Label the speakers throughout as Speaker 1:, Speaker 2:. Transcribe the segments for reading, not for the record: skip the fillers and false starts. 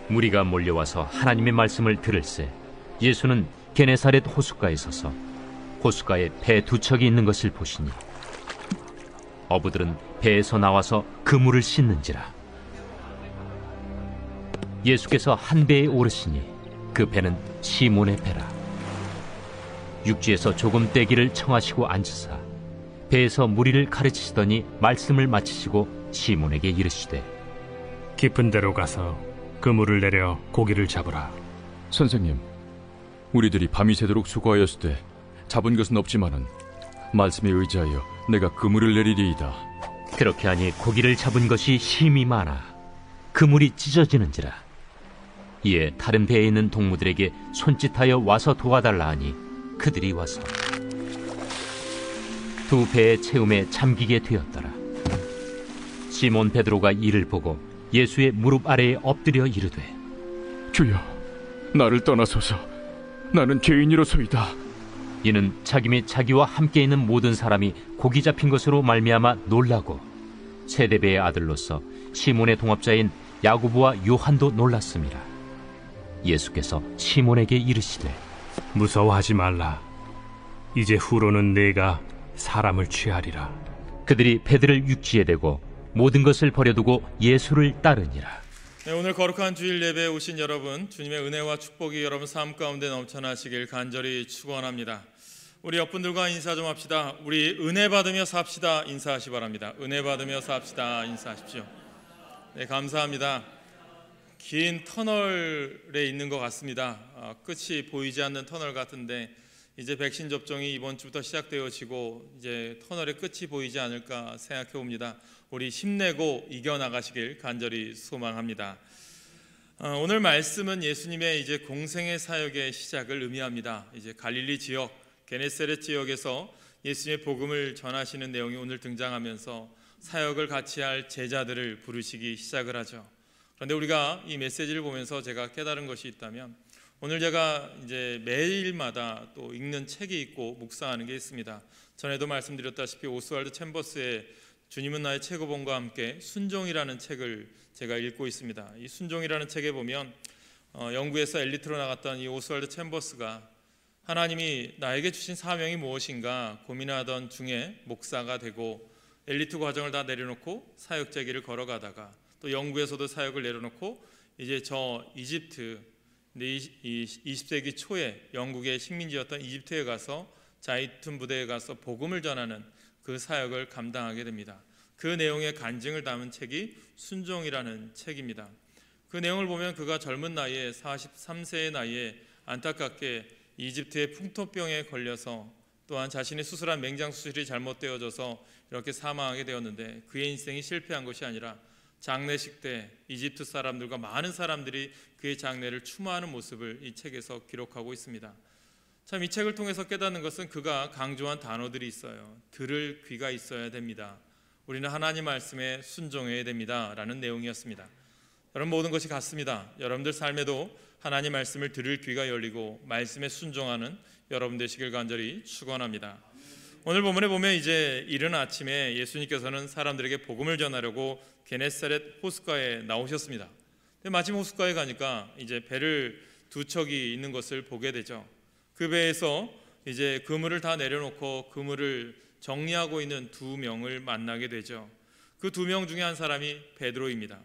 Speaker 1: 무리가 몰려와서 하나님의 말씀을 들을새 예수는 게네사렛 호숫가에 서서 호숫가에 배 두 척이 있는 것을 보시니 어부들은 배에서 나와서 그물을 씻는지라. 예수께서 한 배에 오르시니 그 배는 시몬의 배라. 육지에서 조금 떼기를 청하시고 앉으사 배에서 무리를 가르치시더니 말씀을 마치시고 시몬에게 이르시되,
Speaker 2: 깊은 데로 가서 그물을 내려 고기를 잡으라.
Speaker 3: 선생님, 우리들이 밤이 새도록 수고하였을 때 잡은 것은 없지만은 말씀에 의지하여 내가 그물을 내리리이다.
Speaker 1: 그렇게 하니 고기를 잡은 것이 심히 많아 그물이 찢어지는지라. 이에 다른 배에 있는 동무들에게 손짓하여 와서 도와달라 하니 그들이 와서 두 배의 채움에 잠기게 되었더라. 시몬 베드로가 이를 보고 예수의 무릎 아래에 엎드려 이르되,
Speaker 3: 주여, 나를 떠나소서. 나는 죄인이로소이다.
Speaker 1: 이는 자기 및 자기와 함께 있는 모든 사람이 고기 잡힌 것으로 말미암아 놀라고 세데베의 아들로서 시몬의 동업자인 야고보와 요한도 놀랐습니다. 예수께서 시몬에게 이르시되,
Speaker 2: 무서워하지 말라. 이제 후로는 내가 사람을 취하리라.
Speaker 1: 그들이 배들을 육지에 대고 모든 것을 버려두고 예수를 따르니라.
Speaker 4: 네, 오늘 거룩한 주일 예배에 오신 여러분, 주님의 은혜와 축복이 여러분 삶 가운데 넘쳐나시길 간절히 축원합니다. 우리 옆분들과 인사 좀 합시다. 우리 은혜 받으며 삽시다. 인사하시 바랍니다. 은혜 받으며 삽시다. 인사하십시오. 네, 감사합니다. 긴 터널에 있는 것 같습니다. 끝이 보이지 않는 터널 같은데 이제 백신 접종이 이번 주부터 시작되어지고 이제 터널의 끝이 보이지 않을까 생각해 봅니다. 우리 힘내고 이겨나가시길 간절히 소망합니다. 오늘 말씀은 예수님의 이제 공생의 사역의 시작을 의미합니다. 이제 갈릴리 지역, 게네사렛 지역에서 예수님의 복음을 전하시는 내용이 오늘 등장하면서 사역을 같이 할 제자들을 부르시기 시작을 하죠. 그런데 우리가 이 메시지를 보면서 제가 깨달은 것이 있다면, 오늘 제가 이제 매일마다 또 읽는 책이 있고 묵상하는 게 있습니다. 전에도 말씀드렸다시피 오스왈드 챔버스의 주님은 나의 최고봉과 함께 순종이라는 책을 제가 읽고 있습니다. 이 순종이라는 책에 보면 영국에서 엘리트로 나갔던 이 오스왈드 챔버스가 하나님이 나에게 주신 사명이 무엇인가 고민하던 중에 목사가 되고 엘리트 과정을 다 내려놓고 사역제기를 걸어가다가 또 영국에서도 사역을 내려놓고 이제 저 이집트, 이 20세기 초에 영국의 식민지였던 이집트에 가서 자이툰 부대에 가서 복음을 전하는 그 사역을 감당하게 됩니다. 그 내용의 간증을 담은 책이 순종이라는 책입니다. 그 내용을 보면 그가 젊은 나이에 43세의 나이에 안타깝게 이집트의 풍토병에 걸려서 또한 자신의 수술한 맹장 수술이 잘못되어져서 이렇게 사망하게 되었는데, 그의 인생이 실패한 것이 아니라 장례식 때 이집트 사람들과 많은 사람들이 그의 장례를 추모하는 모습을 이 책에서 기록하고 있습니다. 참 이 책을 통해서 깨닫는 것은 그가 강조한 단어들이 있어요. 들을 귀가 있어야 됩니다. 우리는 하나님 말씀에 순종해야 됩니다 라는 내용이었습니다. 여러분, 모든 것이 같습니다. 여러분들 삶에도 하나님 말씀을 들을 귀가 열리고 말씀에 순종하는 여러분 되시길 간절히 축원합니다. 오늘 본문에 보면 이제 이른 아침에 예수님께서는 사람들에게 복음을 전하려고 게네사렛 호숫가에 나오셨습니다. 마침 호숫가에 가니까 이제 배를 두 척이 있는 것을 보게 되죠. 그 배에서 이제 그물을 다 내려놓고 그물을 정리하고 있는 두 명을 만나게 되죠. 그 두 명 중에 한 사람이 베드로입니다.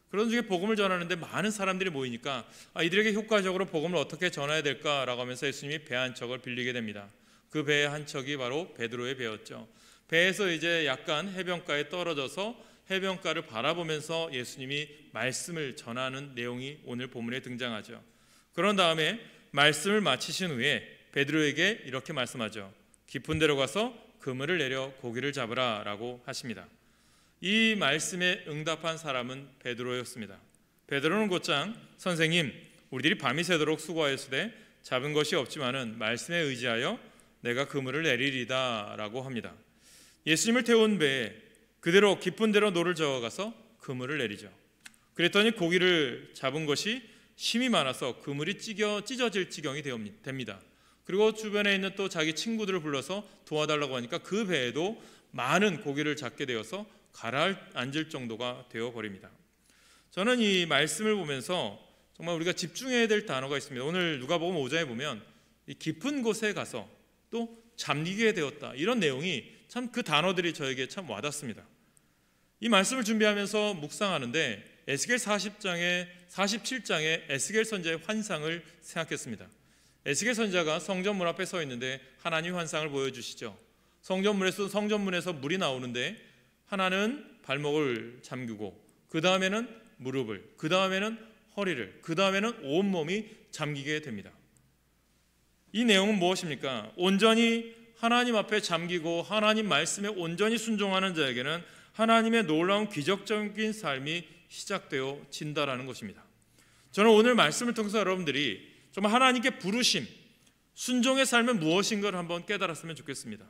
Speaker 4: 그런 중에 복음을 전하는데 많은 사람들이 모이니까 이들에게 효과적으로 복음을 어떻게 전해야 될까라고 하면서 예수님이 배 한 척을 빌리게 됩니다. 그 배의 한 척이 바로 베드로의 배였죠. 배에서 이제 약간 해변가에 떨어져서 해변가를 바라보면서 예수님이 말씀을 전하는 내용이 오늘 본문에 등장하죠. 그런 다음에 말씀을 마치신 후에 베드로에게 이렇게 말씀하죠. 깊은 데로 가서 그물을 내려 고기를 잡으라 라고 하십니다. 이 말씀에 응답한 사람은 베드로였습니다. 베드로는 곧장 선생님, 우리들이 밤이 새도록 수고하였으되 잡은 것이 없지만은 말씀에 의지하여 내가 그물을 내리리다 라고 합니다. 예수님을 태운 배에 그대로 깊은 데로 노를 저어가서 그물을 내리죠. 그랬더니 고기를 잡은 것이 힘이 많아서 그물이 찢어질 지경이 됩니다. 그리고 주변에 있는 또 자기 친구들을 불러서 도와달라고 하니까 그 배에도 많은 고기를 잡게 되어서 가라앉을 정도가 되어버립니다. 저는 이 말씀을 보면서 정말 우리가 집중해야 될 단어가 있습니다. 오늘 누가복음 5장에 보면 이 깊은 곳에 가서 또 잠기게 되었다, 이런 내용이 참 그 단어들이 저에게 참 와닿습니다. 이 말씀을 준비하면서 묵상하는데 에스겔 47장의 에스겔 선지자의 환상을 생각했습니다. 에스겔 선지자가 성전 문 앞에 서 있는데 하나님 환상을 보여주시죠. 성전문에서 물이 나오는데 하나는 발목을 잠그고, 그 다음에는 무릎을, 그 다음에는 허리를, 그 다음에는 온몸이 잠기게 됩니다. 이 내용은 무엇입니까? 온전히 하나님 앞에 잠기고 하나님 말씀에 온전히 순종하는 자에게는 하나님의 놀라운 기적적인 삶이 시작되어진다라는 것입니다. 저는 오늘 말씀을 통해서 여러분들이 정말 하나님께 부르심, 순종의 삶은 무엇인가를 한번 깨달았으면 좋겠습니다.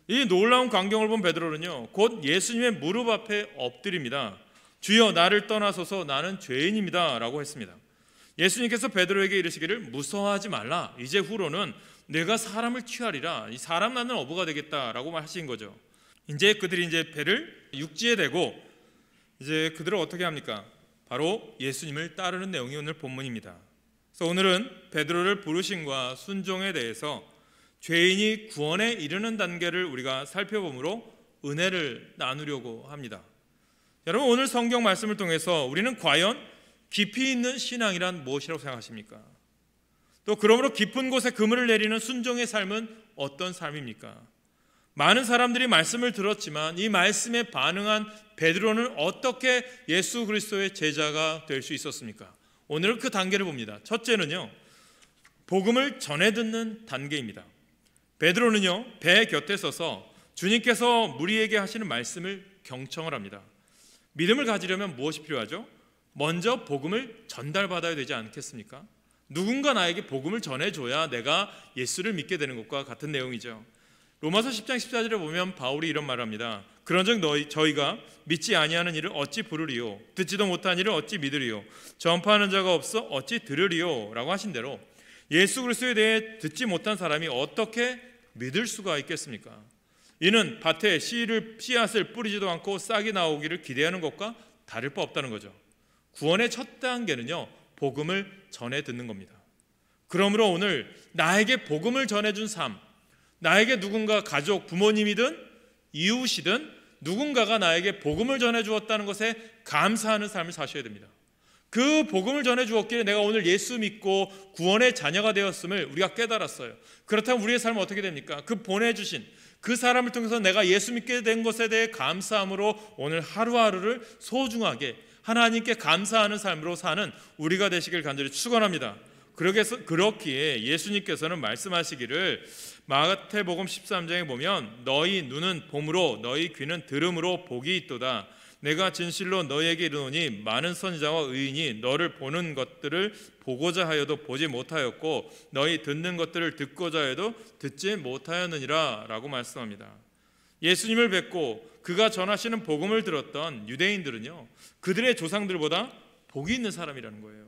Speaker 4: 이 놀라운 광경을 본 베드로는요, 곧 예수님의 무릎 앞에 엎드립니다. 주여, 나를 떠나소서, 나는 죄인입니다 라고 했습니다. 예수님께서 베드로에게 이르시기를 무서워하지 말라, 이제 후로는 내가 사람을 취하리라, 이 사람 낳는 어부가 되겠다라고 하신 거죠. 이제 그들이 이제 배를 육지에 대고 이제 그들을 어떻게 합니까? 바로 예수님을 따르는 내용이 오늘 본문입니다. 그래서 오늘은 베드로를 부르심과 순종에 대해서 죄인이 구원에 이르는 단계를 우리가 살펴보므로 은혜를 나누려고 합니다. 여러분, 오늘 성경 말씀을 통해서 우리는 과연 깊이 있는 신앙이란 무엇이라고 생각하십니까? 또 그러므로 깊은 곳에 그물을 내리는 순종의 삶은 어떤 삶입니까? 많은 사람들이 말씀을 들었지만 이 말씀에 반응한 베드로는 어떻게 예수 그리스도의 제자가 될 수 있었습니까? 오늘은 그 단계를 봅니다. 첫째는요, 복음을 전해 듣는 단계입니다. 베드로는요, 배 곁에 서서 주님께서 무리에게 하시는 말씀을 경청을 합니다. 믿음을 가지려면 무엇이 필요하죠? 먼저 복음을 전달받아야 되지 않겠습니까? 누군가 나에게 복음을 전해줘야 내가 예수를 믿게 되는 것과 같은 내용이죠. 로마서 10장 14절에 보면 바울이 이런 말을 합니다. 그런즉 저희가 믿지 아니하는 일을 어찌 부르리요, 듣지도 못한 일을 어찌 믿으리요, 전파하는 자가 없어 어찌 들으리요 라고 하신 대로 예수 그리스도에 대해 듣지 못한 사람이 어떻게 믿을 수가 있겠습니까? 이는 밭에 씨앗을 뿌리지도 않고 싹이 나오기를 기대하는 것과 다를 바 없다는 거죠. 구원의 첫 단계는요, 복음을 전해 듣는 겁니다. 그러므로 오늘 나에게 복음을 전해준 삶, 나에게 누군가 가족, 부모님이든 이웃이든 누군가가 나에게 복음을 전해 주었다는 것에 감사하는 삶을 사셔야 됩니다. 그 복음을 전해 주었기에 내가 오늘 예수 믿고 구원의 자녀가 되었음을 우리가 깨달았어요. 그렇다면 우리의 삶은 어떻게 됩니까? 그 보내주신 그 사람을 통해서 내가 예수 믿게 된 것에 대해 감사함으로 오늘 하루하루를 소중하게 하나님께 감사하는 삶으로 사는 우리가 되시길 간절히 축원합니다. 그렇기에 예수님께서는 말씀하시기를 마태복음 13장에 보면 너희 눈은 봄으로 너희 귀는 들음으로 복이 있도다. 내가 진실로 너희에게 이르노니 많은 선지자와 의인이 너를 보는 것들을 보고자 하여도 보지 못하였고 너희 듣는 것들을 듣고자 해도 듣지 못하였느니라 라고 말씀합니다. 예수님을 뵙고 그가 전하시는 복음을 들었던 유대인들은요, 그들의 조상들보다 복이 있는 사람이라는 거예요.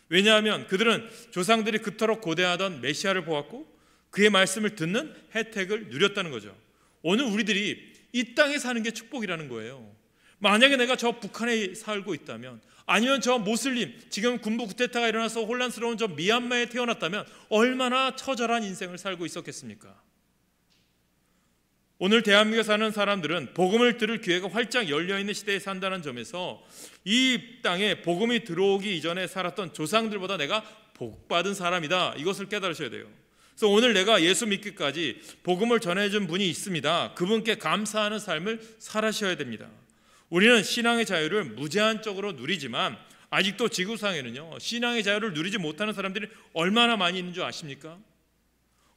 Speaker 4: 왜냐하면 그들은 조상들이 그토록 고대하던 메시아를 보았고 그의 말씀을 듣는 혜택을 누렸다는 거죠. 오늘 우리들이 이 땅에 사는 게 축복이라는 거예요. 만약에 내가 저 북한에 살고 있다면, 아니면 저 모슬림, 지금 군부 쿠데타가 일어나서 혼란스러운 저 미얀마에 태어났다면 얼마나 처절한 인생을 살고 있었겠습니까? 오늘 대한민국에 사는 사람들은 복음을 들을 기회가 활짝 열려있는 시대에 산다는 점에서 이 땅에 복음이 들어오기 이전에 살았던 조상들보다 내가 복받은 사람이다, 이것을 깨달으셔야 돼요. 그래서 오늘 내가 예수 믿기까지 복음을 전해준 분이 있습니다. 그분께 감사하는 삶을 살아셔야 됩니다. 우리는 신앙의 자유를 무제한적으로 누리지만 아직도 지구상에는요, 신앙의 자유를 누리지 못하는 사람들이 얼마나 많이 있는 줄 아십니까?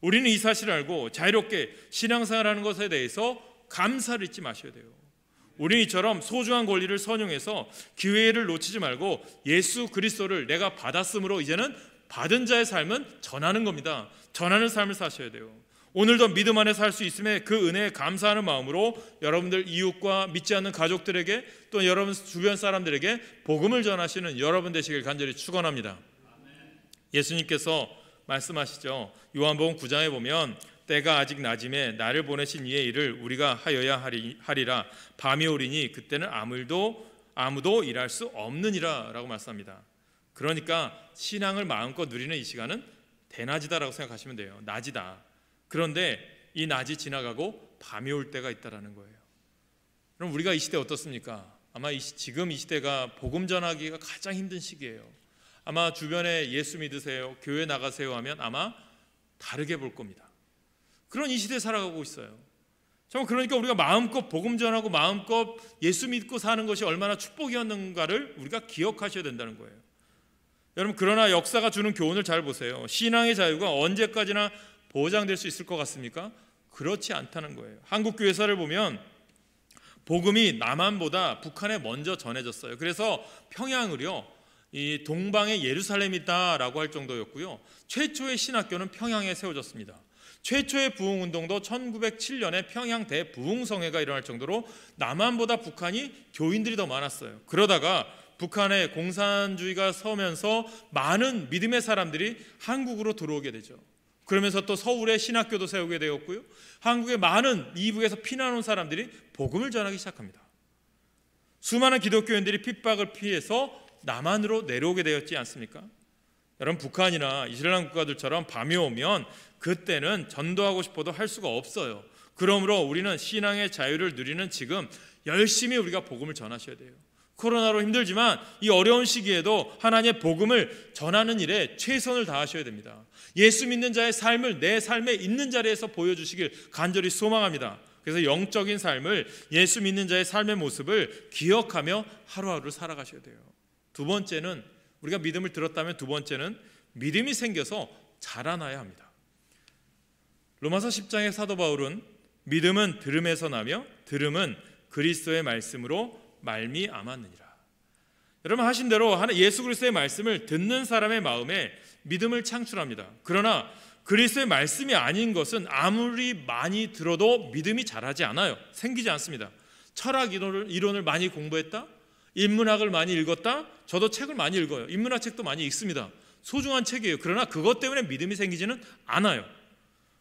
Speaker 4: 우리는 이 사실을 알고 자유롭게 신앙생활하는 것에 대해서 감사를 잊지 마셔야 돼요. 우리는 이처럼 소중한 권리를 선용해서 기회를 놓치지 말고 예수 그리스도를 내가 받았으므로 이제는 받은 자의 삶은 전하는 겁니다. 전하는 삶을 사셔야 돼요. 오늘도 믿음 안에 살 수 있음에 그 은혜에 감사하는 마음으로 여러분들 이웃과 믿지 않는 가족들에게 또 여러분 주변 사람들에게 복음을 전하시는 여러분 되시길 간절히 축원합니다. 예수님께서 말씀하시죠. 요한복음 9장에 보면 때가 아직 낮임에 나를 보내신 이의 일을 우리가 하여야 하리라. 밤이 오리니 그때는 아무도 일할 수 없느니라 라고 말씀합니다. 그러니까 신앙을 마음껏 누리는 이 시간은 대낮이다라고 생각하시면 돼요. 낮이다. 그런데 이 낮이 지나가고 밤이 올 때가 있다라는 거예요. 그럼 우리가 이 시대 어떻습니까? 아마 지금 이 시대가 복음 전하기가 가장 힘든 시기예요. 아마 주변에 예수 믿으세요, 교회 나가세요 하면 아마 다르게 볼 겁니다. 그런 이 시대에 살아가고 있어요. 정말 그러니까 우리가 마음껏 복음 전하고 마음껏 예수 믿고 사는 것이 얼마나 축복이었는가를 우리가 기억하셔야 된다는 거예요. 여러분, 그러나 역사가 주는 교훈을 잘 보세요. 신앙의 자유가 언제까지나 보장될 수 있을 것 같습니까? 그렇지 않다는 거예요. 한국 교회사를 보면 복음이 남한보다 북한에 먼저 전해졌어요. 그래서 평양을요, 이 동방의 예루살렘이다라고 할 정도였고요. 최초의 신학교는 평양에 세워졌습니다. 최초의 부흥운동도 1907년에 평양 대부흥성회가 일어날 정도로 남한보다 북한이 교인들이 더 많았어요. 그러다가 북한의 공산주의가 서면서 많은 믿음의 사람들이 한국으로 들어오게 되죠. 그러면서 또 서울에 신학교도 세우게 되었고요. 한국의 많은 이북에서 피난 온 사람들이 복음을 전하기 시작합니다. 수많은 기독교인들이 핍박을 피해서 남한으로 내려오게 되었지 않습니까? 여러분, 북한이나 이슬람 국가들처럼 밤이 오면 그때는 전도하고 싶어도 할 수가 없어요. 그러므로 우리는 신앙의 자유를 누리는 지금 열심히 우리가 복음을 전하셔야 돼요. 코로나로 힘들지만 이 어려운 시기에도 하나님의 복음을 전하는 일에 최선을 다하셔야 됩니다. 예수 믿는 자의 삶을 내 삶에 있는 자리에서 보여주시길 간절히 소망합니다. 그래서 영적인 삶을, 예수 믿는 자의 삶의 모습을 기억하며 하루하루를 살아가셔야 돼요. 두 번째는, 우리가 믿음을 들었다면 두 번째는 믿음이 생겨서 자라나야 합니다. 로마서 10장의 사도 바울은 믿음은 들음에서 나며 들음은 그리스도의 말씀으로 말미암았느니라. 여러분, 하신 대로 예수 그리스도의 말씀을 듣는 사람의 마음에 믿음을 창출합니다. 그러나 그리스도의 말씀이 아닌 것은 아무리 많이 들어도 믿음이 자라지 않아요. 생기지 않습니다. 철학 이론을 많이 공부했다, 인문학을 많이 읽었다. 저도 책을 많이 읽어요. 인문학 책도 많이 읽습니다. 소중한 책이에요. 그러나 그것 때문에 믿음이 생기지는 않아요.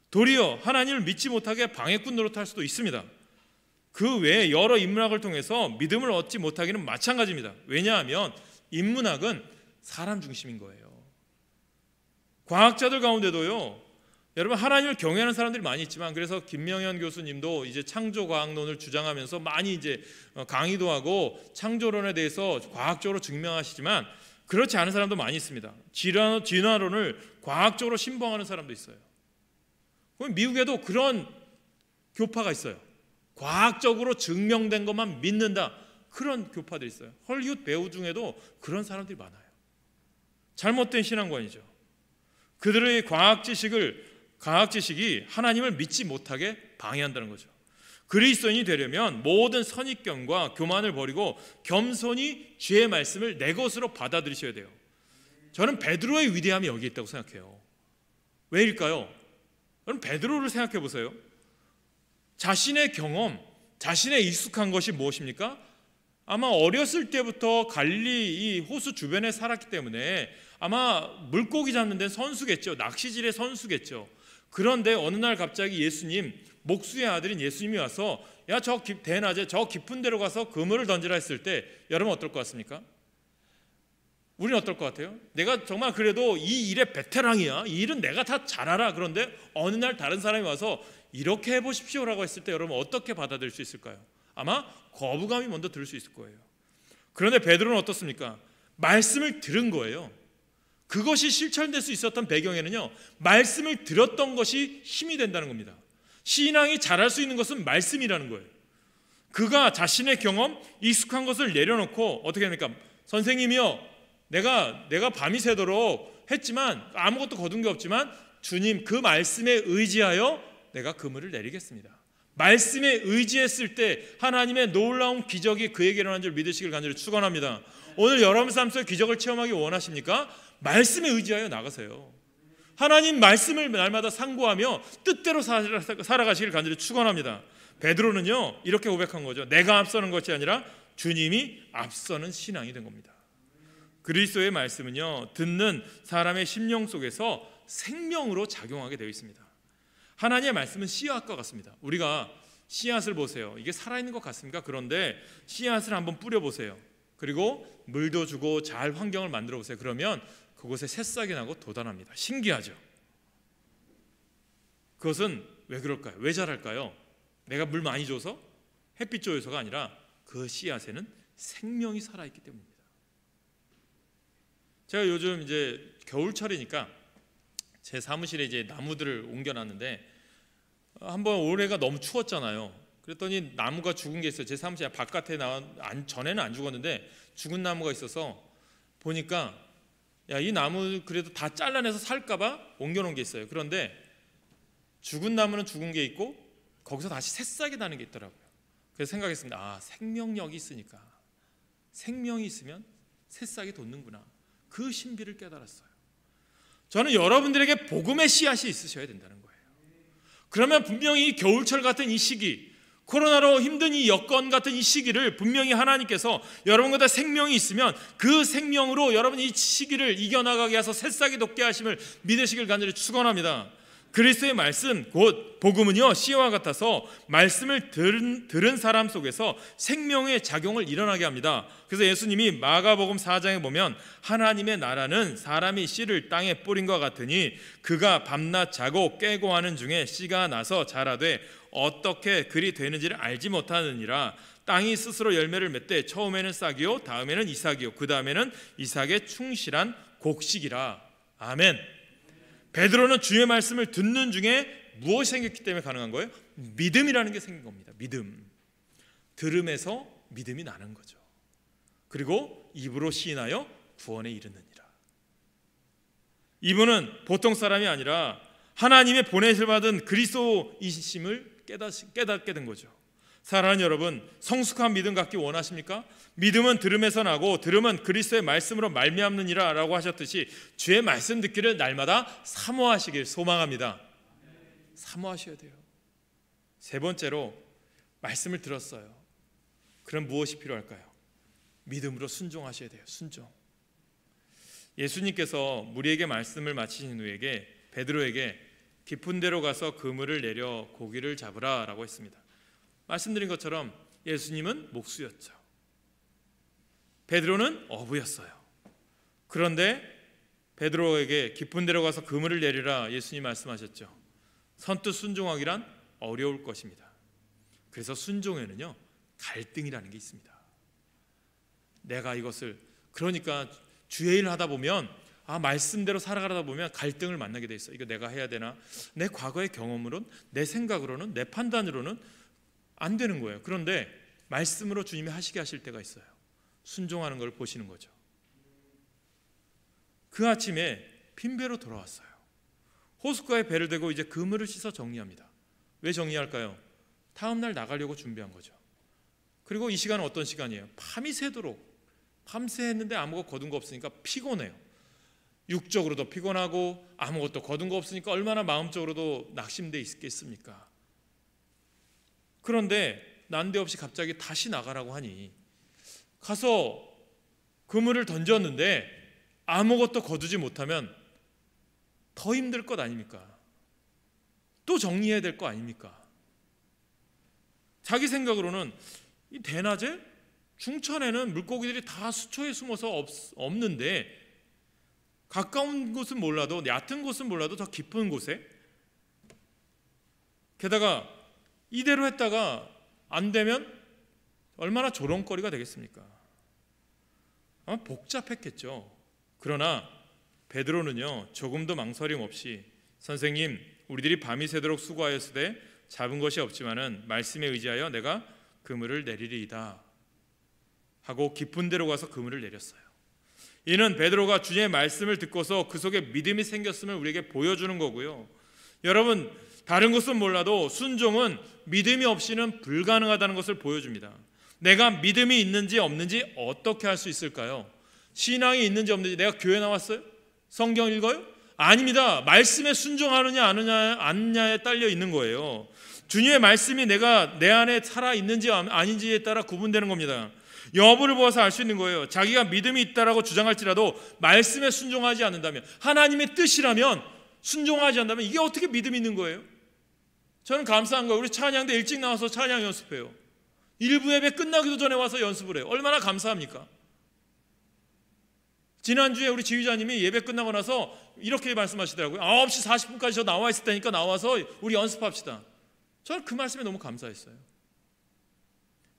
Speaker 4: 도리어 하나님을 믿지 못하게 방해꾼 노릇할 수도 있습니다. 그 외에 여러 인문학을 통해서 믿음을 얻지 못하기는 마찬가지입니다. 왜냐하면 인문학은 사람 중심인 거예요. 과학자들 가운데도요, 여러분, 하나님을 경외하는 사람들이 많이 있지만, 그래서 김명현 교수님도 이제 창조과학론을 주장하면서 많이 이제 강의도 하고 창조론에 대해서 과학적으로 증명하시지만 그렇지 않은 사람도 많이 있습니다. 진화론을 과학적으로 신봉하는 사람도 있어요. 미국에도 그런 교파가 있어요. 과학적으로 증명된 것만 믿는다, 그런 교파들이 있어요. 헐리우드 배우 중에도 그런 사람들이 많아요. 잘못된 신앙관이죠. 그들의 과학 지식이 하나님을 믿지 못하게 방해한다는 거죠. 그리스도인이 되려면 모든 선입견과 교만을 버리고 겸손히 주의 말씀을 내 것으로 받아들이셔야 돼요. 저는 베드로의 위대함이 여기 있다고 생각해요. 왜일까요? 여러분, 베드로를 생각해 보세요. 자신의 경험, 자신의 익숙한 것이 무엇입니까? 아마 어렸을 때부터 갈릴리 이 호수 주변에 살았기 때문에 아마 물고기 잡는 데는 선수겠죠. 낚시질의 선수겠죠. 그런데 어느 날 갑자기 예수님, 목수의 아들인 예수님이 와서 야, 저 대낮에 저 깊은 데로 가서 그물을 던지라 했을 때 여러분 어떨 것 같습니까? 우리는 어떨 것 같아요? 내가 정말 그래도 이 일의 베테랑이야, 이 일은 내가 다 잘 알아. 그런데 어느 날 다른 사람이 와서 이렇게 해보십시오라고 했을 때 여러분 어떻게 받아들일 수 있을까요? 아마 거부감이 먼저 들 수 있을 거예요. 그런데 베드로는 어떻습니까? 말씀을 들은 거예요. 그것이 실천될 수 있었던 배경에는요, 말씀을 들었던 것이 힘이 된다는 겁니다. 신앙이 자랄 수 있는 것은 말씀이라는 거예요. 그가 자신의 경험, 익숙한 것을 내려놓고 어떻게 합니까? 선생님이요, 내가 밤이 새도록 했지만 아무것도 거둔 게 없지만 주님 그 말씀에 의지하여 내가 그물을 내리겠습니다. 말씀에 의지했을 때 하나님의 놀라운 기적이 그에게 일어난 줄 믿으시길 간절히 축원합니다. 오늘 여러분 삶 속에 기적을 체험하기 원하십니까? 말씀에 의지하여 나가세요. 하나님 말씀을 날마다 상고하며 뜻대로 살아가시길 간절히 축원합니다. 베드로는요 이렇게 고백한 거죠. 내가 앞서는 것이 아니라 주님이 앞서는 신앙이 된 겁니다. 그리스도의 말씀은요 듣는 사람의 심령 속에서 생명으로 작용하게 되어 있습니다. 하나님의 말씀은 씨앗과 같습니다. 우리가 씨앗을 보세요. 이게 살아있는 것 같습니까? 그런데 씨앗을 한번 뿌려보세요. 그리고 물도 주고 잘 환경을 만들어 보세요. 그러면 그곳에 새싹이 나고 돋아납니다. 신기하죠? 그것은 왜 그럴까요? 왜 자랄까요? 내가 물 많이 줘서, 햇빛 줘서가 아니라 그 씨앗에는 생명이 살아있기 때문입니다. 제가 요즘 이제 겨울철이니까 제 사무실에 이제 나무들을 옮겨놨는데, 한번 올해가 너무 추웠잖아요. 그랬더니 나무가 죽은 게 있어요. 제 사무실 바깥에 전에는 안 죽었는데 죽은 나무가 있어서 보니까, 야, 이 나무 그래도 다 잘라내서 살까봐 옮겨놓은 게 있어요. 그런데 죽은 나무는 죽은 게 있고 거기서 다시 새싹이 나는 게 있더라고요. 그래서 생각했습니다. 아, 생명력이 있으니까, 생명이 있으면 새싹이 돋는구나. 그 신비를 깨달았어요. 저는 여러분들에게 복음의 씨앗이 있으셔야 된다는 거예요. 그러면 분명히 겨울철 같은 이 시기, 코로나로 힘든 이 여건 같은 이 시기를 분명히 하나님께서 여러분과 생명이 있으면 그 생명으로 여러분 이 시기를 이겨나가게 하셔서 새싹이 돋게 하심을 믿으시길 간절히 축원합니다. 그리스도의 말씀 곧 복음은요, 씨와 같아서 말씀을 들은 사람 속에서 생명의 작용을 일어나게 합니다. 그래서 예수님이 마가복음 4장에 보면 하나님의 나라는 사람이 씨를 땅에 뿌린 것 같으니 그가 밤낮 자고 깨고 하는 중에 씨가 나서 자라되 어떻게 그리 되는지를 알지 못하느니라. 땅이 스스로 열매를 맺되 처음에는 싹이요 다음에는 이삭이요 그 다음에는 이삭의 충실한 곡식이라. 아멘. 베드로는 주의 말씀을 듣는 중에 무엇이 생겼기 때문에 가능한 거예요? 믿음이라는 게 생긴 겁니다. 믿음. 들음에서 믿음이 나는 거죠. 그리고 입으로 시인하여 구원에 이르느니라. 이분은 보통 사람이 아니라 하나님의 보내실 받은 그리스도이심을 깨닫게 된 거죠. 사랑하는 여러분, 성숙한 믿음 갖기 원하십니까? 믿음은 들음에서 나고 들음은 그리스도의 말씀으로 말미암느니라 라고 하셨듯이 주의 말씀 듣기를 날마다 사모하시길 소망합니다. 사모하셔야 돼요. 세 번째로, 말씀을 들었어요. 그럼 무엇이 필요할까요? 믿음으로 순종하셔야 돼요. 순종. 예수님께서 무리에게 말씀을 마치신 후에 베드로에게 깊은 데로 가서 그물을 내려 고기를 잡으라 라고 했습니다. 말씀드린 것처럼 예수님은 목수였죠. 베드로는 어부였어요. 그런데 베드로에게 깊은 데로 가서 그물을 내리라 예수님 말씀하셨죠. 선뜻 순종하기란 어려울 것입니다. 그래서 순종에는요, 갈등이라는 게 있습니다. 내가 이것을, 그러니까 주의 일을 하다 보면, 말씀대로 살아가다 보면 갈등을 만나게 돼 있어요. 이거 내가 해야 되나? 내 과거의 경험으로는, 내 생각으로는, 내 판단으로는 안 되는 거예요. 그런데 말씀으로 주님이 하시게 하실 때가 있어요. 순종하는 걸 보시는 거죠. 그 아침에 빈배로 돌아왔어요. 호숫가에 배를 대고 이제 그물을 씻어 정리합니다. 왜 정리할까요? 다음 날 나가려고 준비한 거죠. 그리고 이 시간은 어떤 시간이에요? 밤이 새도록, 밤새 했는데 아무것도 거둔 거 없으니까 피곤해요. 육적으로도 피곤하고 아무것도 거둔 거 없으니까 얼마나 마음적으로도 낙심돼 있겠습니까? 그런데 난데없이 갑자기 다시 나가라고 하니 가서 그물을 던졌는데 아무것도 거두지 못하면 더 힘들 것 아닙니까? 또 정리해야 될 거 아닙니까? 자기 생각으로는 이 대낮에 중천에는 물고기들이 다 수초에 숨어서 없는데 가까운 곳은 몰라도, 얕은 곳은 몰라도 더 깊은 곳에, 게다가 이대로 했다가 안 되면 얼마나 조롱거리가 되겠습니까? 아마 복잡했겠죠. 그러나 베드로는요, 조금도 망설임 없이 선생님, 우리들이 밤이 새도록 수고하였으되 잡은 것이 없지만은 말씀에 의지하여 내가 그물을 내리리이다 하고 깊은 데로 가서 그물을 내렸어요. 이는 베드로가 주님의 말씀을 듣고서 그 속에 믿음이 생겼음을 우리에게 보여주는 거고요. 여러분, 다른 것은 몰라도 순종은 믿음이 없이는 불가능하다는 것을 보여줍니다. 내가 믿음이 있는지 없는지 어떻게 알 수 있을까요? 신앙이 있는지 없는지. 내가 교회 나왔어요? 성경 읽어요? 아닙니다. 말씀에 순종하느냐 아느냐에 딸려 있는 거예요. 주님의 말씀이 내 안에 살아있는지 아닌지에 따라 구분되는 겁니다. 여부를 보아서 알 수 있는 거예요. 자기가 믿음이 있다라고 주장할지라도 말씀에 순종하지 않는다면, 하나님의 뜻이라면 순종하지 않는다면 이게 어떻게 믿음이 있는 거예요? 저는 감사한 거예요. 우리 찬양대 일찍 나와서 찬양 연습해요. 일부 예배 끝나기도 전에 와서 연습을 해요. 얼마나 감사합니까? 지난주에 우리 지휘자님이 예배 끝나고 나서 이렇게 말씀하시더라고요. 9시 40분까지 저 나와 있을 테니까 나와서 우리 연습합시다. 저는 그 말씀에 너무 감사했어요.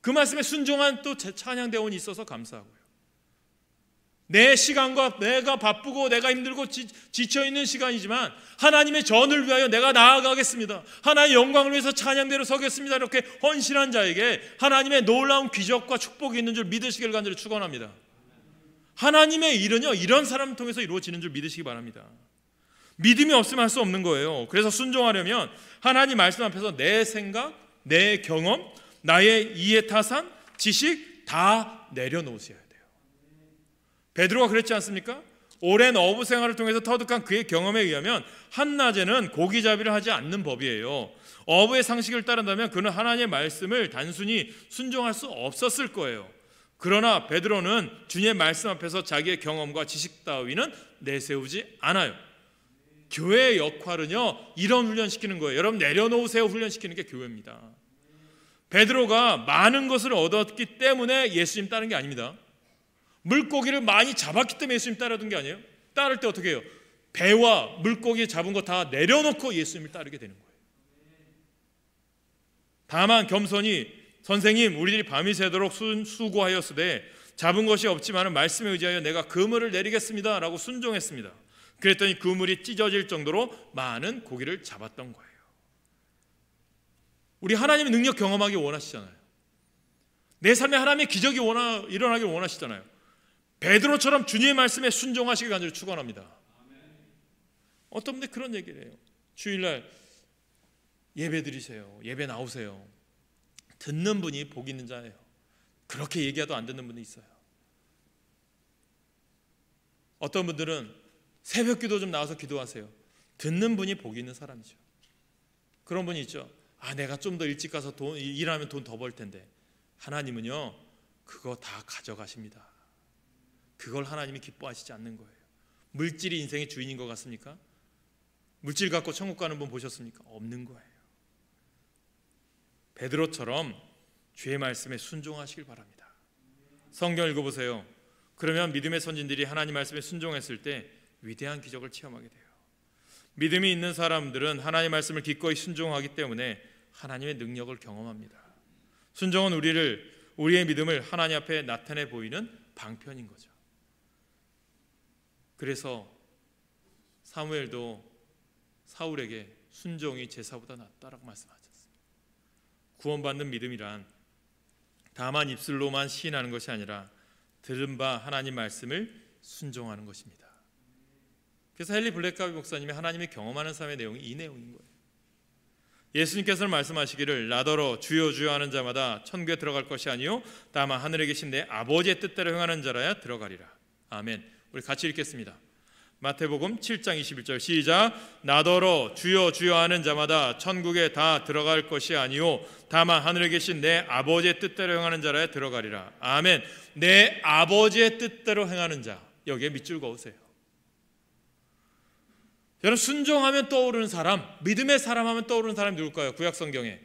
Speaker 4: 그 말씀에 순종한 또 제 찬양대원이 있어서 감사하고요. 내 시간과 내가 바쁘고 내가 힘들고 지쳐있는 시간이지만 하나님의 전을 위하여 내가 나아가겠습니다, 하나님의 영광을 위해서 찬양대로 서겠습니다, 이렇게 헌신한 자에게 하나님의 놀라운 기적과 축복이 있는 줄 믿으시길 간절히 축원합니다. 하나님의 일은요, 이런 사람을 통해서 이루어지는 줄 믿으시기 바랍니다. 믿음이 없으면 할 수 없는 거예요. 그래서 순종하려면 하나님 말씀 앞에서 내 생각, 내 경험, 나의 이해타산, 지식 다 내려놓으셔야 돼요. 베드로가 그랬지 않습니까? 오랜 어부 생활을 통해서 터득한 그의 경험에 의하면 한낮에는 고기잡이를 하지 않는 법이에요. 어부의 상식을 따른다면 그는 하나님의 말씀을 단순히 순종할 수 없었을 거예요. 그러나 베드로는 주님의 말씀 앞에서 자기의 경험과 지식 따위는 내세우지 않아요. 교회의 역할은요, 이런 훈련시키는 거예요. 여러분, 내려놓으세요 훈련시키는 게 교회입니다. 베드로가 많은 것을 얻었기 때문에 예수님 따른 게 아닙니다. 물고기를 많이 잡았기 때문에 예수님 따르던 게 아니에요. 따를 때 어떻게 해요? 배와 물고기 잡은 거 다 내려놓고 예수님을 따르게 되는 거예요. 다만 겸손히 선생님, 우리들이 밤이 새도록 수고하였으되 잡은 것이 없지만 말씀에 의지하여 내가 그물을 내리겠습니다 라고 순종했습니다. 그랬더니 그물이 찢어질 정도로 많은 고기를 잡았던 거예요. 우리 하나님의 능력 경험하기 원하시잖아요. 내 삶에 하나님의 기적이 일어나길 원하시잖아요. 베드로처럼 주님의 말씀에 순종하시길 간절히 축원합니다. 어떤 분들 그런 얘기를 해요. 주일날 예배 드리세요, 예배 나오세요. 듣는 분이 복 있는 자예요. 그렇게 얘기해도 안 듣는 분이 있어요. 어떤 분들은 새벽 기도 좀 나와서 기도하세요. 듣는 분이 복 있는 사람이죠. 그런 분이 있죠. 내가 좀 더 일찍 가서 일하면 돈 더 벌 텐데. 하나님은요, 그거 다 가져가십니다. 그걸 하나님이 기뻐하시지 않는 거예요. 물질이 인생의 주인인 것 같습니까? 물질 갖고 천국 가는 분 보셨습니까? 없는 거예요. 베드로처럼 주의 말씀에 순종하시길 바랍니다. 성경 읽어보세요. 그러면 믿음의 선진들이 하나님 말씀에 순종했을 때 위대한 기적을 체험하게 돼요. 믿음이 있는 사람들은 하나님 말씀을 기꺼이 순종하기 때문에 하나님의 능력을 경험합니다. 순종은 우리의 믿음을 하나님 앞에 나타내 보이는 방편인 거죠. 그래서 사무엘도 사울에게 순종이 제사보다 낫다라고 말씀하셨습니다. 구원받는 믿음이란 다만 입술로만 시인하는 것이 아니라 들은 바 하나님 말씀을 순종하는 것입니다. 그래서 헨리 블랙가비 목사님이 하나님이 경험하는 삶의 내용이 이 내용인 거예요. 예수님께서는 말씀하시기를 나더러 주여 주여 하는 자마다 천국에 들어갈 것이 아니요 다만 하늘에 계신 내 아버지의 뜻대로 행하는 자라야 들어가리라. 아멘. 우리 같이 읽겠습니다. 마태복음 7장 21절 시작. 나더러 주여 주여 하는 자마다 천국에 다 들어갈 것이 아니요 다만 하늘에 계신 내 아버지의 뜻대로 행하는 자라야 들어가리라. 아멘. 내 아버지의 뜻대로 행하는 자, 여기에 밑줄 그으세요. 여러분, 순종하면 떠오르는 사람, 믿음의 사람 하면 떠오르는 사람이 누굴까요? 구약 성경에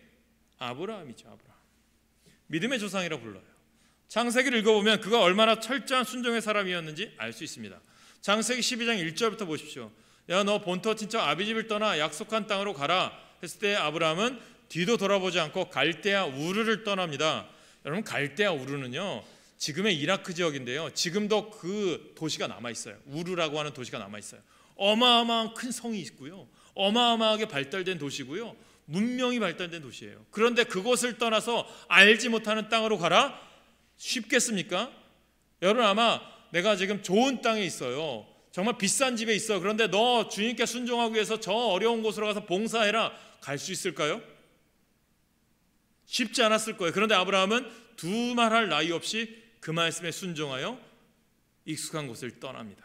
Speaker 4: 아브라함이죠. 아브라함. 믿음의 조상이라고 불러요. 창세기를 읽어보면 그가 얼마나 철저한 순종의 사람이었는지 알 수 있습니다. 창세기 12장 1절부터 보십시오. 야, 너 본토 친척 아비집을 떠나 약속한 땅으로 가라 했을 때 아브라함은 뒤도 돌아보지 않고 갈대아 우르를 떠납니다. 여러분, 갈대아 우르는요, 지금의 이라크 지역인데요, 지금도 그 도시가 남아있어요. 우르라고 하는 도시가 남아있어요. 어마어마한 큰 성이 있고요, 어마어마하게 발달된 도시고요, 문명이 발달된 도시예요. 그런데 그곳을 떠나서 알지 못하는 땅으로 가라? 쉽겠습니까? 여러분, 아마 내가 지금 좋은 땅에 있어요, 정말 비싼 집에 있어, 그런데 너 주님께 순종하기 위해서 저 어려운 곳으로 가서 봉사해라, 갈 수 있을까요? 쉽지 않았을 거예요. 그런데 아브라함은 두말할 나위 없이 그 말씀에 순종하여 익숙한 곳을 떠납니다.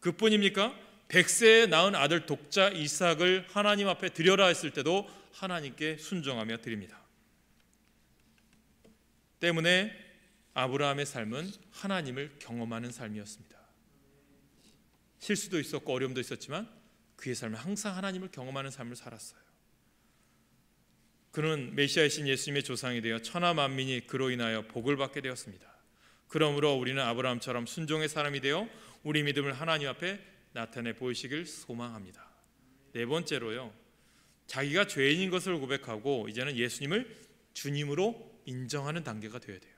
Speaker 4: 그뿐입니까? 100세에 낳은 아들 독자 이삭을 하나님 앞에 드려라 했을 때도 하나님께 순종하며 드립니다. 때문에 아브라함의 삶은 하나님을 경험하는 삶이었습니다. 실수도 있었고 어려움도 있었지만 그의 삶은 항상 하나님을 경험하는 삶을 살았어요. 그는 메시아이신 예수님의 조상이 되어 천하 만민이 그로 인하여 복을 받게 되었습니다. 그러므로 우리는 아브라함처럼 순종의 사람이 되어 우리 믿음을 하나님 앞에 나타내 보이시길 소망합니다. 네 번째로요, 자기가 죄인인 것을 고백하고 이제는 예수님을 주님으로 인정하는 단계가 되어야 돼요.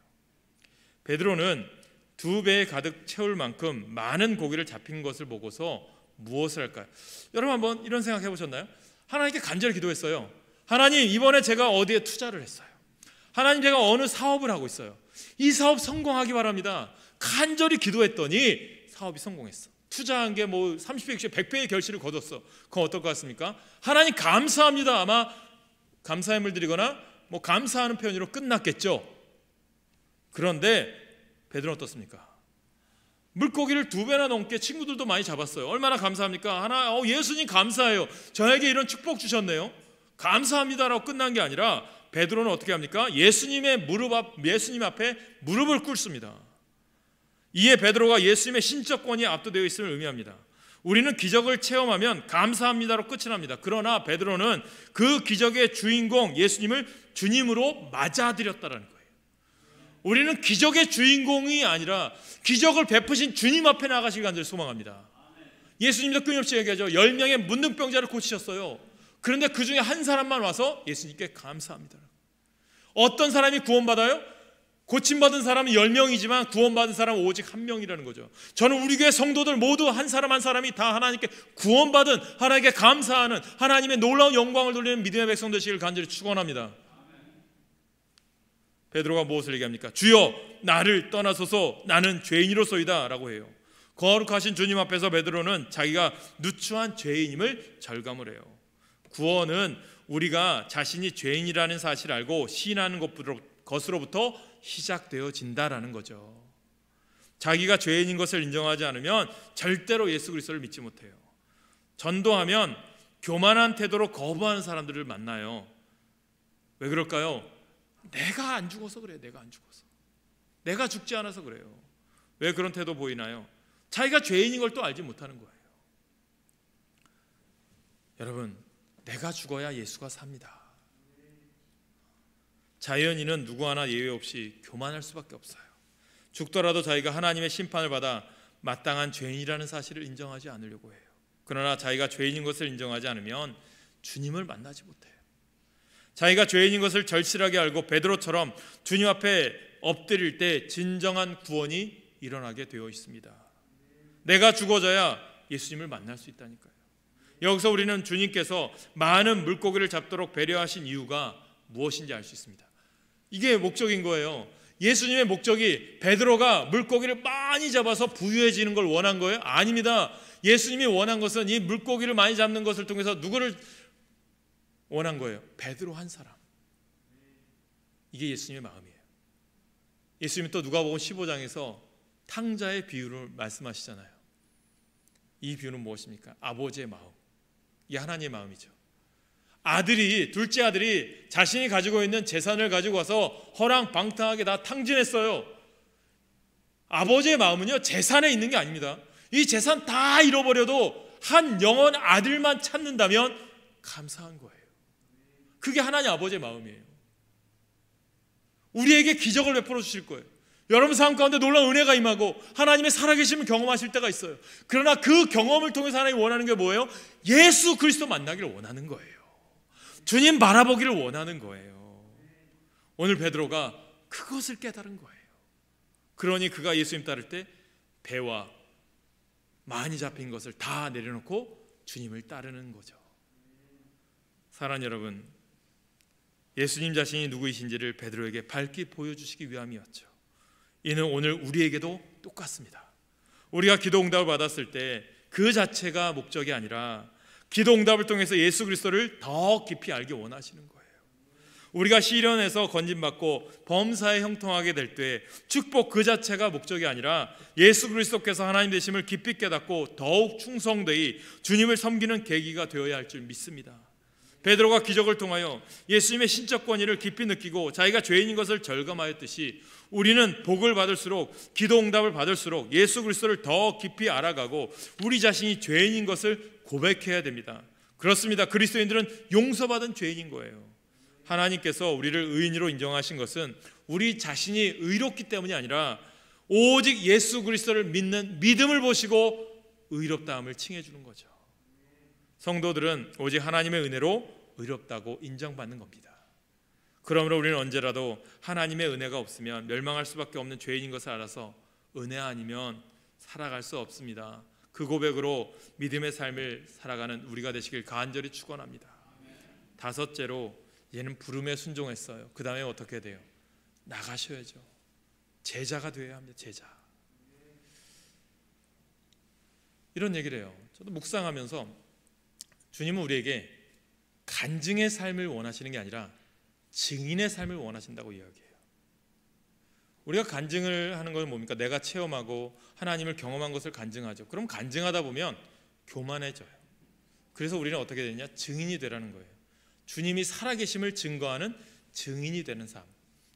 Speaker 4: 베드로는 2배에 가득 채울 만큼 많은 고기를 잡힌 것을 보고서 무엇을 할까요? 여러분 한번 이런 생각 해보셨나요? 하나님께 간절히 기도했어요. 하나님, 이번에 제가 어디에 투자를 했어요. 하나님, 제가 어느 사업을 하고 있어요. 이 사업 성공하기 바랍니다. 간절히 기도했더니 사업이 성공했어. 투자한 게 뭐 30배, 60배, 100배의 결실을 거뒀어. 그건 어떨 것 같습니까? 하나님 감사합니다. 아마 감사함을 드리거나 뭐 감사하는 표현으로 끝났겠죠. 그런데 베드로는 어떻습니까? 물고기를 2배나 넘게 친구들도 많이 잡았어요. 얼마나 감사합니까? 예수님 감사해요. 저에게 이런 축복 주셨네요. 감사합니다라고 끝난 게 아니라 베드로는 어떻게 합니까? 예수님 앞에 무릎을 꿇습니다. 이에 베드로가 예수님의 신적 권위에 압도되어 있음을 의미합니다. 우리는 기적을 체험하면 감사합니다로 끝이 납니다. 그러나 베드로는 그 기적의 주인공 예수님을 주님으로 맞아들였다라는 거예요. 우리는 기적의 주인공이 아니라 기적을 베푸신 주님 앞에 나가시길 간절히 소망합니다. 예수님도 끊임없이 얘기하죠. 10명의 문둥병자를 고치셨어요. 그런데 그 중에 한 사람만 와서 예수님께 감사합니다. 어떤 사람이 구원받아요? 고침받은 사람은 10명이지만 구원받은 사람은 오직 1명이라는 거죠. 저는 우리 교회 성도들 모두 한 사람 한 사람이 다 하나님께 구원받은, 하나님께 감사하는, 하나님의 놀라운 영광을 돌리는 믿음의 백성 되시길 간절히 축원합니다. 베드로가 무엇을 얘기합니까? 주여, 나를 떠나소서, 나는 죄인이로소이다 라고 해요. 거룩하신 주님 앞에서 베드로는 자기가 누추한 죄인임을 절감을 해요. 구원은 우리가 자신이 죄인이라는 사실을 알고 시인하는 것으로부터 시작되어진다라는 거죠. 자기가 죄인인 것을 인정하지 않으면 절대로 예수 그리스도를 믿지 못해요. 전도하면 교만한 태도로 거부하는 사람들을 만나요. 왜 그럴까요? 내가 안 죽어서 그래요. 내가 안 죽어서. 내가 죽지 않아서 그래요. 왜 그런 태도 보이나요? 자기가 죄인인 걸 또 알지 못하는 거예요. 여러분, 내가 죽어야 예수가 삽니다. 자연인은 누구 하나 예외 없이 교만할 수밖에 없어요. 죽더라도 자기가 하나님의 심판을 받아 마땅한 죄인이라는 사실을 인정하지 않으려고 해요. 그러나 자기가 죄인인 것을 인정하지 않으면 주님을 만나지 못해요. 자기가 죄인인 것을 절실하게 알고 베드로처럼 주님 앞에 엎드릴 때 진정한 구원이 일어나게 되어 있습니다. 내가 죽어져야 예수님을 만날 수 있다니까요. 여기서 우리는 주님께서 많은 물고기를 잡도록 배려하신 이유가 무엇인지 알 수 있습니다. 이게 목적인 거예요. 예수님의 목적이 베드로가 물고기를 많이 잡아서 부유해지는 걸 원한 거예요? 아닙니다. 예수님이 원한 것은 이 물고기를 많이 잡는 것을 통해서 누구를 원한 거예요? 베드로 한 사람. 이게 예수님의 마음이에요. 예수님이 또 누가복음 15장에서 탕자의 비유를 말씀하시잖아요. 이 비유는 무엇입니까? 아버지의 마음. 이게 하나님의 마음이죠. 둘째 아들이 자신이 가지고 있는 재산을 가지고 와서 허랑방탕하게 다 탕진했어요. 아버지의 마음은요, 재산에 있는 게 아닙니다. 이 재산 다 잃어버려도 한 영원 아들만 찾는다면 감사한 거예요. 그게 하나님 아버지의 마음이에요. 우리에게 기적을 베풀어 주실 거예요. 여러분 삶 가운데 놀라운 은혜가 임하고 하나님의 살아계심을 경험하실 때가 있어요. 그러나 그 경험을 통해서 하나님이 원하는 게 뭐예요? 예수 그리스도 만나기를 원하는 거예요. 주님 바라보기를 원하는 거예요. 오늘 베드로가 그것을 깨달은 거예요. 그러니 그가 예수님 따를 때 배와 많이 잡힌 것을 다 내려놓고 주님을 따르는 거죠. 사랑하는 여러분, 예수님 자신이 누구이신지를 베드로에게 밝히 보여주시기 위함이었죠. 이는 오늘 우리에게도 똑같습니다. 우리가 기도 응답을 받았을 때 그 자체가 목적이 아니라 기도 응답을 통해서 예수 그리스도를 더 깊이 알기 원하시는 거예요. 우리가 시련에서 건진받고 범사에 형통하게 될 때 축복 그 자체가 목적이 아니라 예수 그리스도께서 하나님 되심을 깊이 깨닫고 더욱 충성되이 주님을 섬기는 계기가 되어야 할 줄 믿습니다. 베드로가 기적을 통하여 예수님의 신적 권위를 깊이 느끼고 자기가 죄인인 것을 절감하였듯이 우리는 복을 받을수록, 기도 응답을 받을수록 예수 그리스도를 더 깊이 알아가고 우리 자신이 죄인인 것을 고백해야 됩니다. 그렇습니다. 그리스도인들은 용서받은 죄인인 거예요. 하나님께서 우리를 의인으로 인정하신 것은 우리 자신이 의롭기 때문이 아니라 오직 예수 그리스도를 믿는 믿음을 보시고 의롭다함을 칭해 주는 거죠. 성도들은 오직 하나님의 은혜로 의롭다고 인정받는 겁니다. 그러므로 우리는 언제라도 하나님의 은혜가 없으면 멸망할 수밖에 없는 죄인인 것을 알아서 은혜 아니면 살아갈 수 없습니다. 그 고백으로 믿음의 삶을 살아가는 우리가 되시길 간절히 축원합니다. 다섯째로, 얘는 부름에 순종했어요. 그 다음에 어떻게 돼요? 나가셔야죠. 제자가 되어야 합니다. 제자. 이런 얘기를 해요. 저도 묵상하면서 주님은 우리에게 간증의 삶을 원하시는 게 아니라 증인의 삶을 원하신다고 이야기해요. 우리가 간증을 하는 건 뭡니까? 내가 체험하고 하나님을 경험한 것을 간증하죠. 그럼 간증하다 보면 교만해져요. 그래서 우리는 어떻게 되느냐? 증인이 되라는 거예요. 주님이 살아계심을 증거하는 증인이 되는 삶.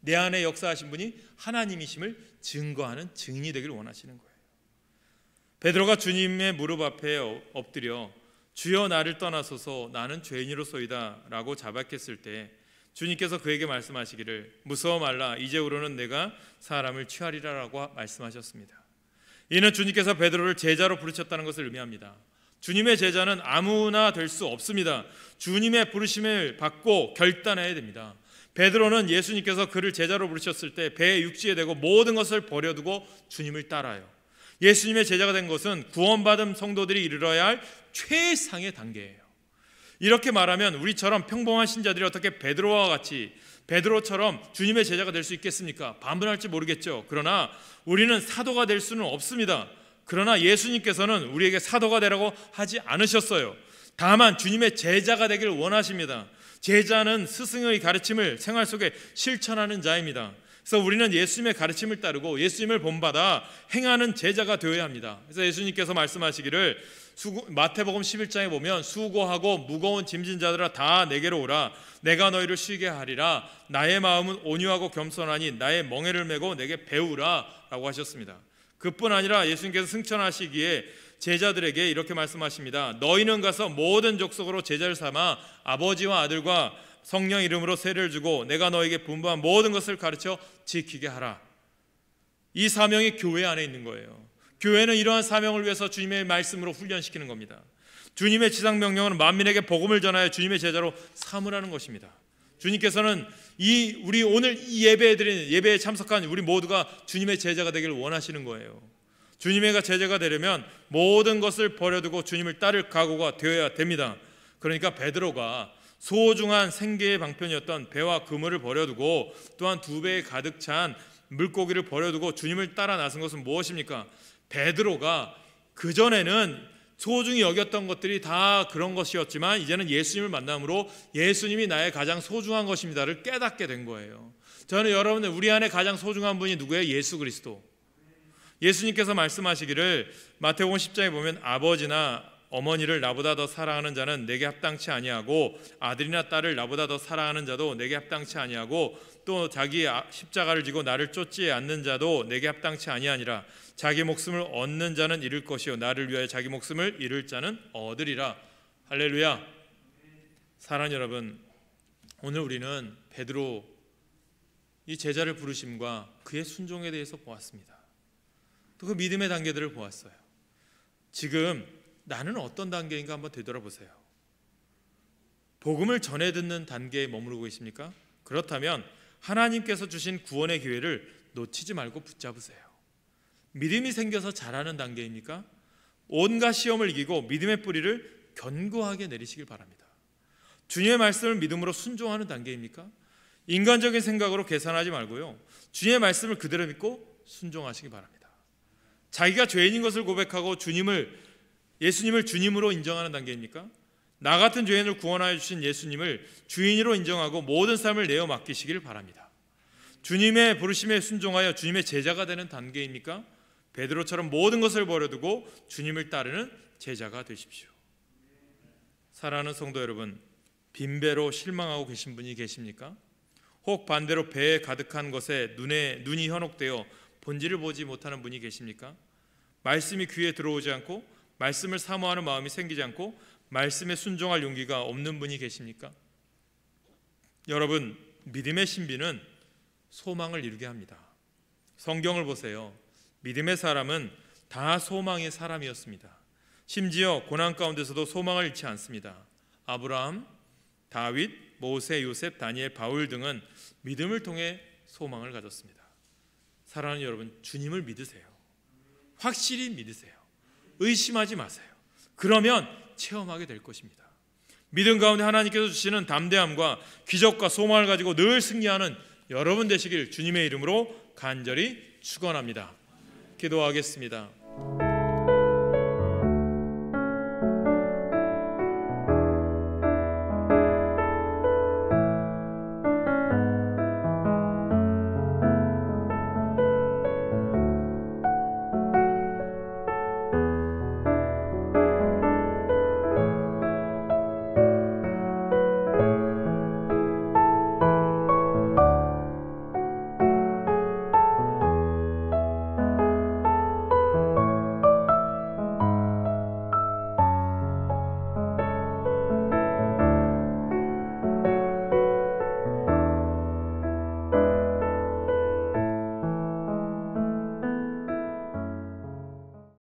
Speaker 4: 내 안에 역사하신 분이 하나님이심을 증거하는 증인이 되길 원하시는 거예요. 베드로가 주님의 무릎 앞에 엎드려 주여 나를 떠나소서 나는 죄인으로소이다 라고 자박했을 때 주님께서 그에게 말씀하시기를 무서워 말라 이제후로는 내가 사람을 취하리라 라고 말씀하셨습니다. 이는 주님께서 베드로를 제자로 부르셨다는 것을 의미합니다. 주님의 제자는 아무나 될 수 없습니다. 주님의 부르심을 받고 결단해야 됩니다. 베드로는 예수님께서 그를 제자로 부르셨을 때 배에 육지에 대고 모든 것을 버려두고 주님을 따라요. 예수님의 제자가 된 것은 구원받은 성도들이 이르러야 할 최상의 단계예요. 이렇게 말하면 우리처럼 평범한 신자들이 어떻게 베드로와 같이 베드로처럼 주님의 제자가 될 수 있겠습니까? 반문할지 모르겠죠. 그러나 우리는 사도가 될 수는 없습니다. 그러나 예수님께서는 우리에게 사도가 되라고 하지 않으셨어요. 다만 주님의 제자가 되기를 원하십니다. 제자는 스승의 가르침을 생활 속에 실천하는 자입니다. 그래서 우리는 예수님의 가르침을 따르고 예수님을 본받아 행하는 제자가 되어야 합니다. 그래서 예수님께서 말씀하시기를 마태복음 11장에 보면 수고하고 무거운 짐진 자들아 다 내게로 오라 내가 너희를 쉬게 하리라 나의 마음은 온유하고 겸손하니 나의 멍에를 메고 내게 배우라 라고 하셨습니다. 그뿐 아니라 예수님께서 승천하시기에 제자들에게 이렇게 말씀하십니다. 너희는 가서 모든 족속으로 제자를 삼아 아버지와 아들과 성령 이름으로 세례를 주고 내가 너에게 분부한 모든 것을 가르쳐 지키게 하라. 이 사명이 교회 안에 있는 거예요. 교회는 이러한 사명을 위해서 주님의 말씀으로 훈련시키는 겁니다. 주님의 지상명령은 만민에게 복음을 전하여 주님의 제자로 삼으라는 것입니다. 주님께서는 우리 오늘 이 예배에 참석한 우리 모두가 주님의 제자가 되기를 원하시는 거예요. 주님의 제자가 되려면 모든 것을 버려두고 주님을 따를 각오가 되어야 됩니다. 그러니까 베드로가 소중한 생계의 방편이었던 배와 그물을 버려두고 또한 2배에 가득 찬 물고기를 버려두고 주님을 따라 나선 것은 무엇입니까? 베드로가 그전에는 소중히 여겼던 것들이 다 그런 것이었지만 이제는 예수님을 만남으로 예수님이 나의 가장 소중한 것입니다를 깨닫게 된 거예요. 저는 여러분들 우리 안에 가장 소중한 분이 누구예요? 예수 그리스도. 예수님께서 말씀하시기를 마태복음 10장에 보면 아버지나 어머니를 나보다 더 사랑하는 자는 내게 합당치 아니하고 아들이나 딸을 나보다 더 사랑하는 자도 내게 합당치 아니하고 또 자기 십자가를 지고 나를 쫓지 않는 자도 내게 합당치 아니하니라. 자기 목숨을 얻는 자는 잃을 것이요 나를 위하여 자기 목숨을 잃을 자는 얻으리라. 할렐루야. 사랑하는 여러분, 오늘 우리는 베드로 이 제자를 부르심과 그의 순종에 대해서 보았습니다. 또 그 믿음의 단계들을 보았어요. 지금 나는 어떤 단계인가 한번 되돌아보세요. 복음을 전해 듣는 단계에 머무르고 있습니까? 그렇다면 하나님께서 주신 구원의 기회를 놓치지 말고 붙잡으세요. 믿음이 생겨서 자라는 단계입니까? 온갖 시험을 이기고 믿음의 뿌리를 견고하게 내리시길 바랍니다. 주님의 말씀을 믿음으로 순종하는 단계입니까? 인간적인 생각으로 계산하지 말고요, 주님의 말씀을 그대로 믿고 순종하시기 바랍니다. 자기가 죄인인 것을 고백하고 예수님을 주님으로 인정하는 단계입니까? 나 같은 죄인을 구원하여 주신 예수님을 주인으로 인정하고 모든 삶을 내어 맡기시길 바랍니다. 주님의 부르심에 순종하여 주님의 제자가 되는 단계입니까? 베드로처럼 모든 것을 버려두고 주님을 따르는 제자가 되십시오. 사랑하는 성도 여러분, 빈배로 실망하고 계신 분이 계십니까? 혹 반대로 배에 가득한 것에 눈이 현혹되어 본질을 보지 못하는 분이 계십니까? 말씀이 귀에 들어오지 않고 말씀을 사모하는 마음이 생기지 않고 말씀에 순종할 용기가 없는 분이 계십니까? 여러분, 믿음의 신비는 소망을 이루게 합니다. 성경을 보세요. 믿음의 사람은 다 소망의 사람이었습니다. 심지어 고난 가운데서도 소망을 잃지 않습니다. 아브라함, 다윗, 모세, 요셉, 다니엘, 바울 등은 믿음을 통해 소망을 가졌습니다. 사랑하는 여러분, 주님을 믿으세요. 확실히 믿으세요. 의심하지 마세요. 그러면 체험하게 될 것입니다. 믿음 가운데 하나님께서 주시는 담대함과 기적과 소망을 가지고 늘 승리하는 여러분 되시길 주님의 이름으로 간절히 축원합니다. 기도하겠습니다.